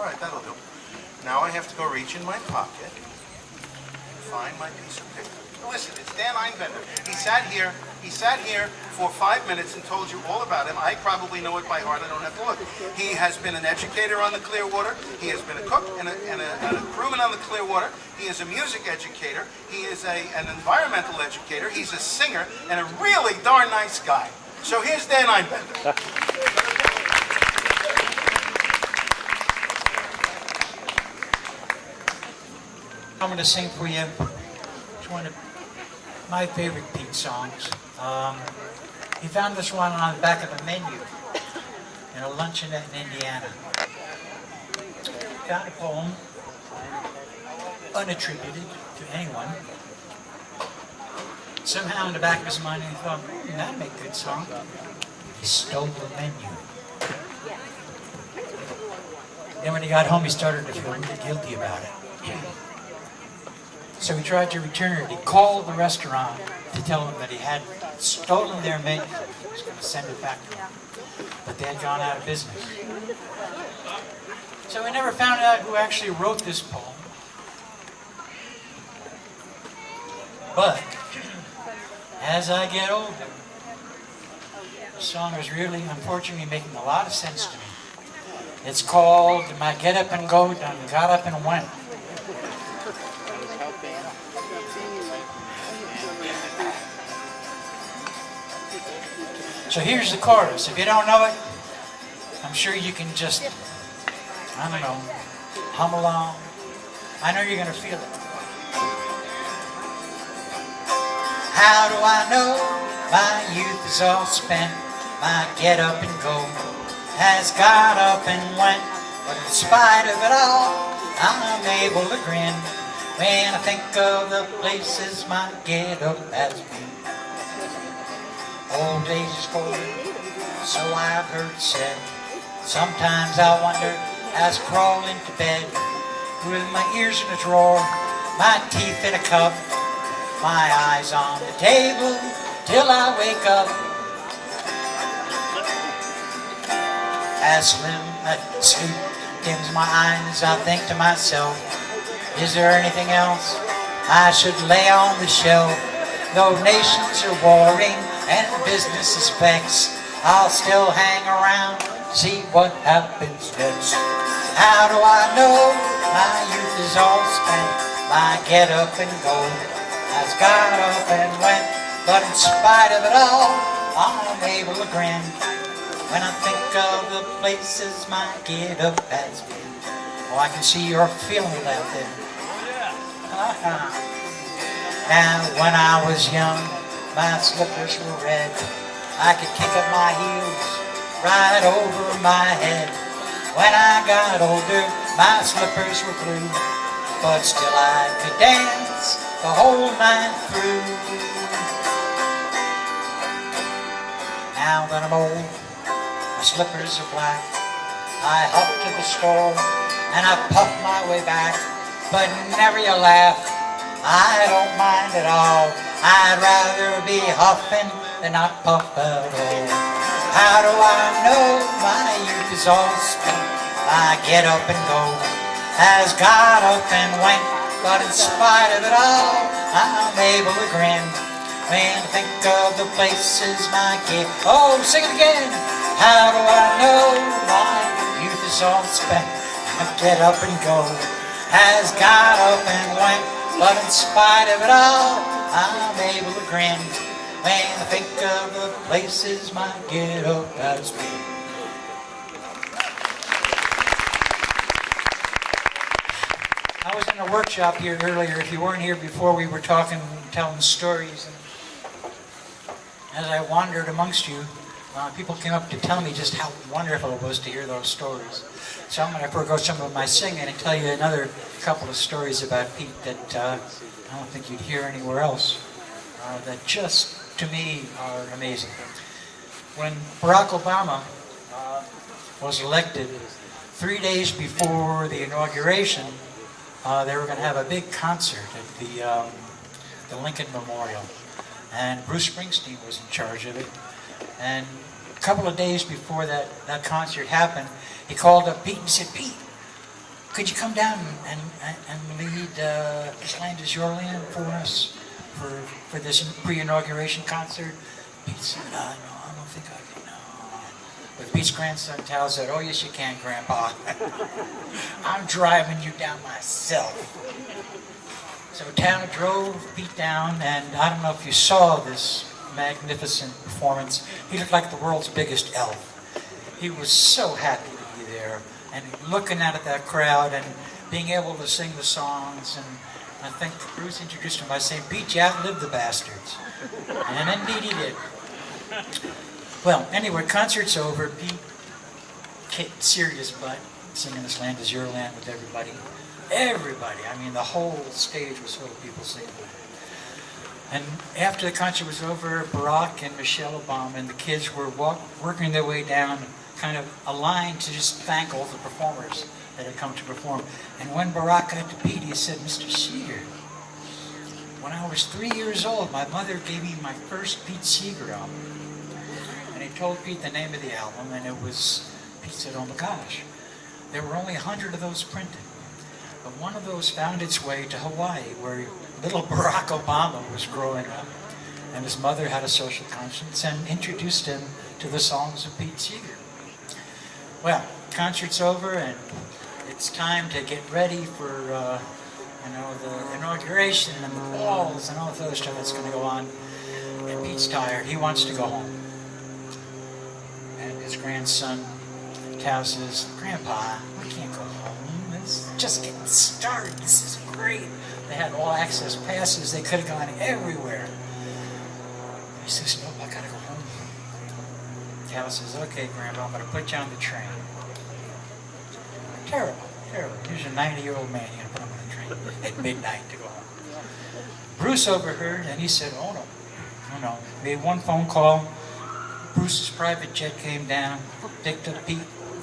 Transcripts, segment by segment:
All right, that'll do. Now I have to go reach in my pocket, find my piece of paper. Now listen, it's Dan Einbender. He sat here for 5 minutes and told you all about him. I probably know it by heart. I don't have to look. He has been an educator on the Clearwater. He has been a cook and a crewman on the Clearwater. He is a music educator. He is an environmental educator. He's a singer and a really darn nice guy. So here's Dan Einbender. I'm going to sing for you. It's one of my favorite Pete songs. He found this one on the back of a menu in a luncheonette in Indiana. Found a poem, unattributed to anyone. Somehow in the back of his mind he thought, that'd make a good song. He stole the menu. Then when he got home he started to feel really guilty about it. So he tried to return it. He called the restaurant to tell them that he had stolen their menu. He was going to send it back to them. But they had gone out of business. So we never found out who actually wrote this poem. But as I get older, the song is really, unfortunately, making a lot of sense to me. It's called My Get Up and Go Done Got Up and Went. So here's the chorus. If you don't know it, I'm sure you can just, I don't know, hum along. I know you're going to feel it. How do I know my youth is all spent? My get up and go has got up and went. But in spite of it all, I'm able to grin when I think of the places my get up has been. Old age is golden, so I've heard said. Sometimes I wonder as I crawl into bed with my ears in a drawer, my teeth in a cup, my eyes on the table till I wake up. As sleep dims my eyes, I think to myself, is there anything else I should lay on the shelf? Though nations are warring and business is vexed, I'll still hang around, see what happens next. How do I know my youth is all spent? My get up and go has got up and went. But in spite of it all, I'm able to grin when I think of the places my get up has been. Oh, I can see you're feeling it out there. Now, when I was young, my slippers were red. I could kick up my heels right over my head. When I got older, my slippers were blue, but still I could dance the whole night through. Now that I'm old, my slippers are black. I hop to the store and I puff my way back, but never you laugh. I don't mind at all. I'd rather be huffing than not puff at all. How do I know my youth is all spent? I get up and go has got up and went. But in spite of it all, I'm able to grin when I think of the places my kid. Oh, sing it again. How do I know my youth is all spent? I get up and go has got up and went. But in spite of it all, I'm able to grin when I think of the places my get up has been. I was in a workshop here earlier. If you weren't here before, we were talking, telling stories. And as I wandered amongst you, people came up to tell me just how wonderful it was to hear those stories. So I'm going to forego some of my singing and tell you another couple of stories about Pete that I don't think you'd hear anywhere else, that just, to me, are amazing. When Barack Obama was elected, 3 days before the inauguration, they were going to have a big concert at the Lincoln Memorial. And Bruce Springsteen was in charge of it. And a couple of days before that concert happened, he called up Pete and said, "Pete, could you come down and lead This Land Is Your Land for us for this pre-inauguration concert? Pete said, no, I don't think I can. No. But Pete's grandson Tal said, oh, yes, you can, Grandpa. I'm driving you down myself. So Tal drove Pete down, and I don't know if you saw this magnificent performance. He looked like the world's biggest elf. He was so happy to be there, and looking out at that crowd and being able to sing the songs. And I think Bruce introduced him by saying, Pete, you outlived the bastards. And indeed he did. Well, anyway, concert's over. Pete kicked serious butt singing This Land Is Your Land with everybody. Everybody. I mean, the whole stage was full of people singing. And after the concert was over, Barack and Michelle Obama and the kids were working their way down, kind of a line to just thank all the performers that had come to perform. And when Barack got to Pete, he said, Mr. Seeger, when I was 3 years old, my mother gave me my first Pete Seeger album. And he told Pete the name of the album, and it was, Pete said, oh my gosh, there were only 100 of those printed. But one of those found its way to Hawaii, where little Barack Obama was growing up. And his mother had a social conscience and introduced him to the songs of Pete Seeger. Well, concert's over, and it's time to get ready for, the inauguration and the balls and all the other stuff that's going to go on. And Pete's tired. He wants to go home. And his grandson, Tao, says, Grandpa, we can't go home. It's just getting started. This is great. They had all access passes. They could have gone everywhere. He says, no, I gotta go home. Cal says, okay, Grandpa, I'm gonna put you on the train. Terrible, terrible. Here's a 90-year-old man. You're gonna put him on the train at midnight to go home. Bruce overheard, and he said, oh no. Made one phone call. Bruce's private jet came down, picked up Pete,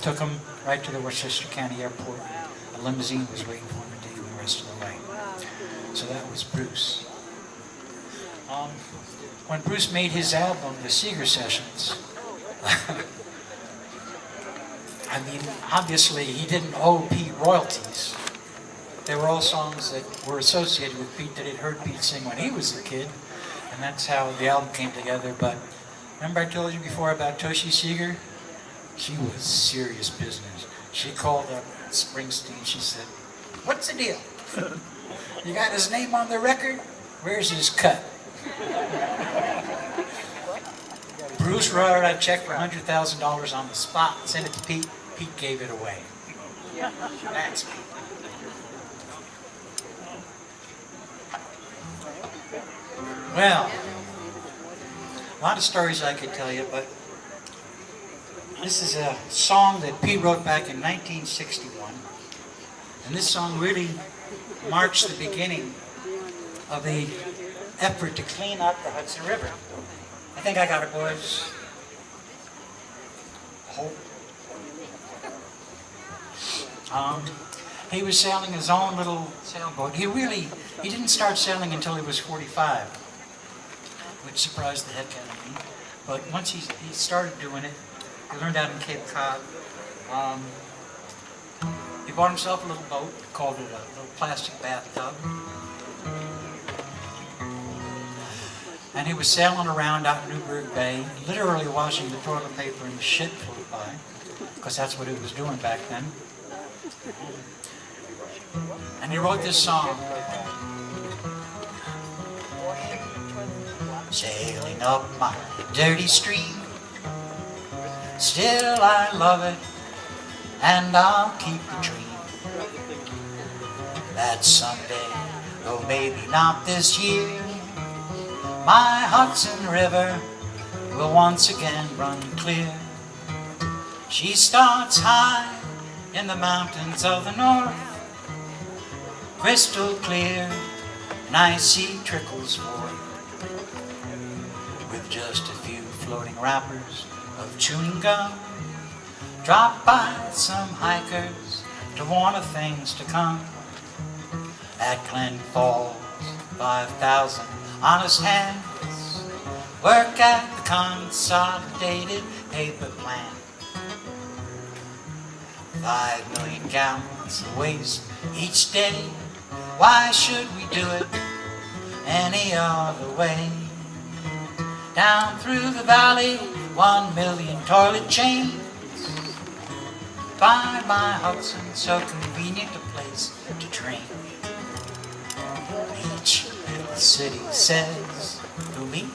took him right to the Westchester County Airport. A limousine was waiting for him to take him the rest of the way. So that was Bruce. When Bruce made his album, The Seeger Sessions, I mean, obviously he didn't owe Pete royalties. They were all songs that were associated with Pete that he'd heard Pete sing when he was a kid, and that's how the album came together. But remember I told you before about Toshi Seeger? She was serious business. She called up Springsteen. She said, what's the deal? You got his name on the record? Where's his cut? Bruce wrote out a check for $100,000 on the spot, sent it to Pete. Pete gave it away. That's Pete. Well, a lot of stories I could tell you, but this is a song that Pete wrote back in 1961. And this song really marks the beginning of the effort to clean up the Hudson River. I think I got it, boys. Hope. He was sailing his own little sailboat. He didn't start sailing until he was 45, which surprised the heck out of me. But once he started doing it, he learned out in Cape Cod. He bought himself a little boat, called it a little plastic bathtub. And he was sailing around out in Newburgh Bay, literally washing the toilet paper and the shit float by, because that's what he was doing back then. And he wrote this song. Sailing up my dirty stream, still I love it, and I'll keep the dream that someday, though maybe not this year, my Hudson River will once again run clear. She starts high in the mountains of the north, crystal clear, and I see trickles forth, with just a few floating wrappers of chewing gum, dropped by some hikers to warn of things to come. At Glen Falls, 5,000 honest hands work at the consolidated paper plant. 5 million gallons of waste each day. Why should we do it any other way? Down through the valley, 1 million toilet chains. Find my Hudson so convenient a place to drain. Each little city says to me,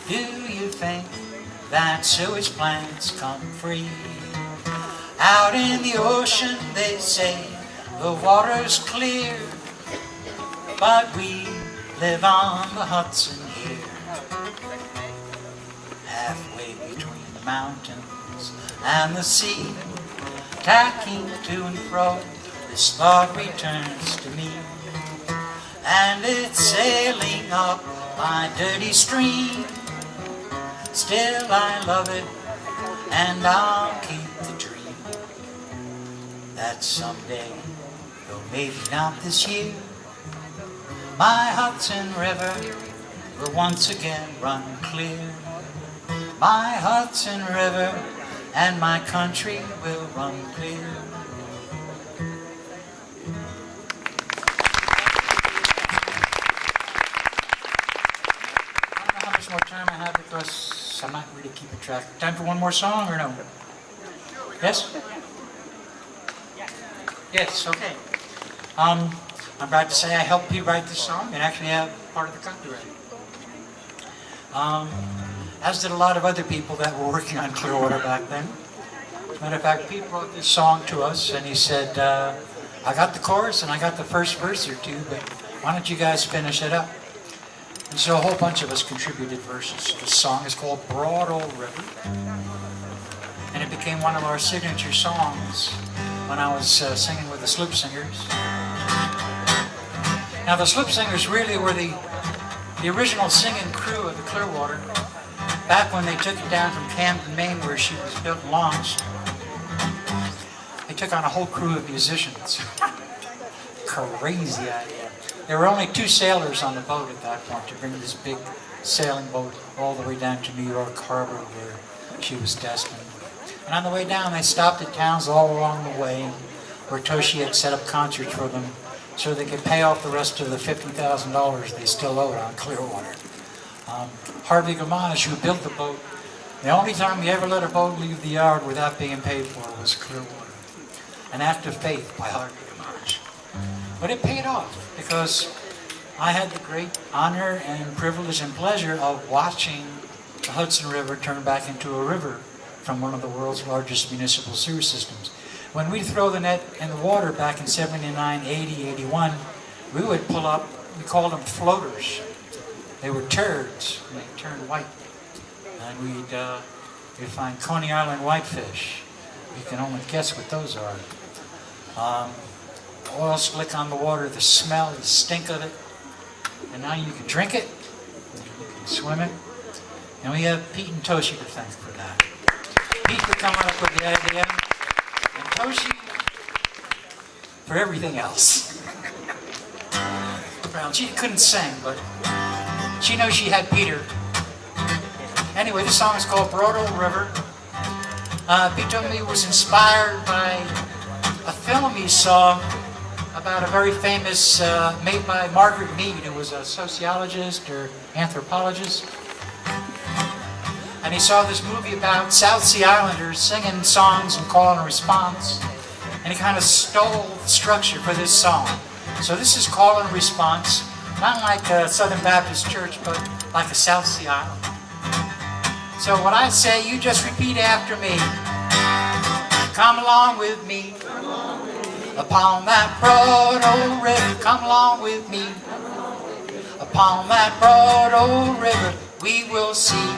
do you think that sewage plants come free? Out in the ocean they say the water's clear, but we live on the Hudson here. Halfway between the mountains and the sea, tacking to and fro, this thought returns to me. And it's sailing up my dirty stream. Still I love it, and I'll keep the dream that someday, though maybe not this year, my Hudson River will once again run clear. My Hudson River and my country will run clear. I don't know how much more time I have because I'm not really keeping track. Time for one more song or no? Yes? Yes, okay. I'm proud to say I helped you write this song and actually have part of the copyright. As did a lot of other people that were working on Clearwater back then. As a matter of fact, Pete wrote this song to us and he said, I got the chorus and I got the first verse or two, but why don't you guys finish it up? And so a whole bunch of us contributed verses. This song is called Broad Old River, and it became one of our signature songs when I was singing with the Sloop Singers. Now the Sloop Singers really were the original singing crew of the Clearwater. Back when they took it down from Camden, Maine, where she was built and launched, they took on a whole crew of musicians. Crazy idea. There were only 2 sailors on the boat at that point to bring this big sailing boat all the way down to New York Harbor where she was destined. And on the way down, they stopped at towns all along the way where Toshi had set up concerts for them so they could pay off the rest of the $50,000 they still owed on Clearwater. Harvey Germonds, who built the boat, the only time he ever let a boat leave the yard without being paid for was Clearwater. An act of faith by Harvey Germonds. But it paid off because I had the great honor and privilege and pleasure of watching the Hudson River turn back into a river from one of the world's largest municipal sewer systems. When we'd throw the net in the water back in 79, 80, 81, we would pull up, we called them floaters. They were turds, and they turned white. And we'd find Coney Island whitefish. You can only guess what those are. Oil slick on the water, the smell, the stink of it. And now you can drink it, you can swim it. And we have Pete and Toshi to thank for that. Pete for coming up with the idea, and Toshi for everything else. Well, she couldn't sing, but she knows she had Peter. Anyway, this song is called Broad Old River. Pete told me it was inspired by a film he saw about a very famous, made by Margaret Mead, who was a sociologist or anthropologist. And he saw this movie about South Sea Islanders singing songs and call and response. And he kind of stole the structure for this song. So this is call and response, not like a Southern Baptist church, but like a South Sea Island. So when I say, you just repeat after me. Come along with me. Upon that broad old river, come along with me. Upon that broad old river, we will see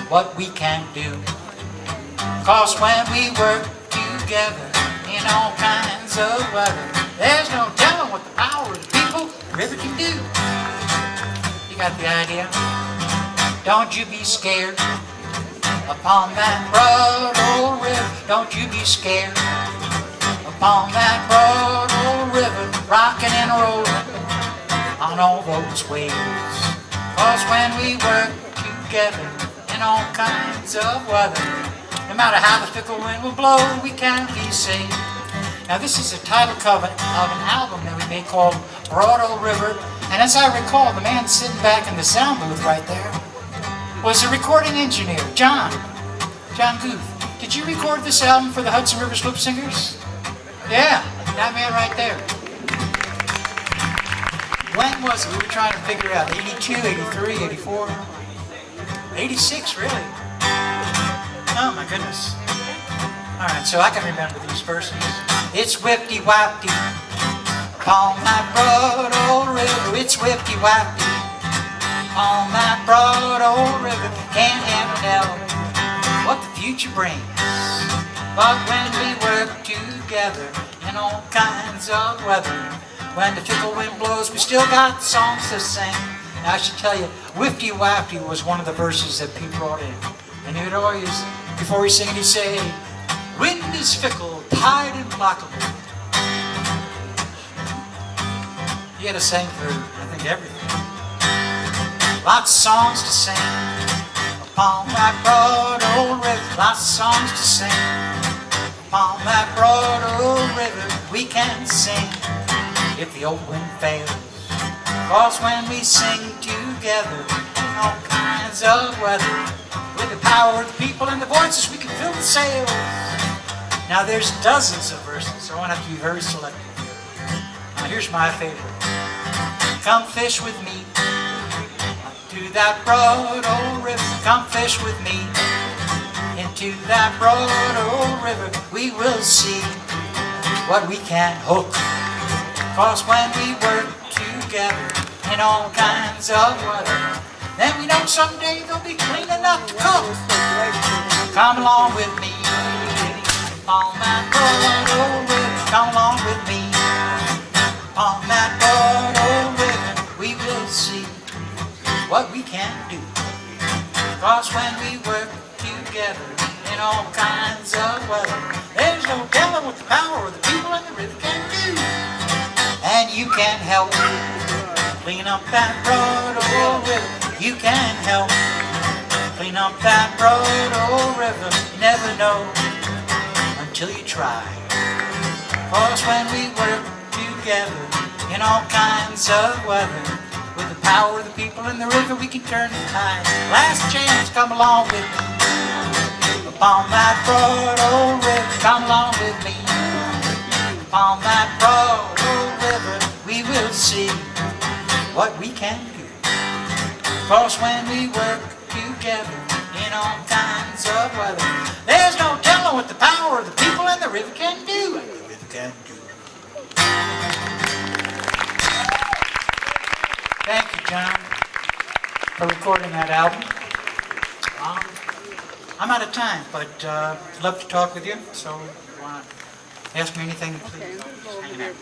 what we can do. 'Cause when we work together in all kinds of weather, there's no telling what the power of the people the river can do. You got the idea? Don't you be scared. Upon that broad old river, don't you be scared. Upon that broad old river, rocking and rolling on all those waves. 'Cause when we work together in all kinds of weather, no No matter how the fickle wind will blow, we can be saved. Now this is a title cover of an album that we made called Bardonia River. And as I recall, the man sitting back in the sound booth right there was the recording engineer, John Guth. Did you record this album for the Hudson River Sloop Singers? Yeah, that man right there. When was it? We were trying to figure out. 82, 83, 84, 86, really. Oh my goodness. All right, so I can remember these verses. It's whipty-wapty on that broad old river. It's whipty-wapty on that broad old river. Can't ever tell what the future brings, but when we work together in all kinds of weather, when the fickle wind blows, we still got songs to sing. Now I should tell you, whipty-wapty was one of the verses that Pete brought in. And he would always, before he sing it, he'd say, wind is fickle, tide implacable. He had to sing for, I think, everything. Lots of songs to sing upon that broad old river. Lots of songs to sing upon that broad old river. We can sing if the old wind fails, 'cause when we sing together in all kinds of weather, with the power of the people and the voices, we can fill the sails. Now there's dozens of verses, so I want to have to be very selective here. Now here's my favorite. Come fish with me to that broad old river. Come fish with me into that broad old river. We will see what we can hook, 'cause when we work together in all kinds of weather, then we know someday they'll be clean enough to cook. Come along with me on that broad old river. Come along with me on that broad old river. We will see what we can do, 'cause when we work together in all kinds of weather, there's no telling what the power of the people in the river can do. And you can help clean up that broad old river. You can help clean up that broad old river. You never know until you try, 'cause when we work together in all kinds of weather, with the power of the people in the river, we can turn the tide. Last chance, come along with me upon that broad old river. Come along with me upon that broad old river. We will see what we can do, 'cause when we work together in all kinds of weather, there's no telling what the power of the people in the river can do. And the river can do. Thank you, John, for recording that album. I'm out of time, but I'd love to talk with you, so if you want to ask me anything, please. Hang out.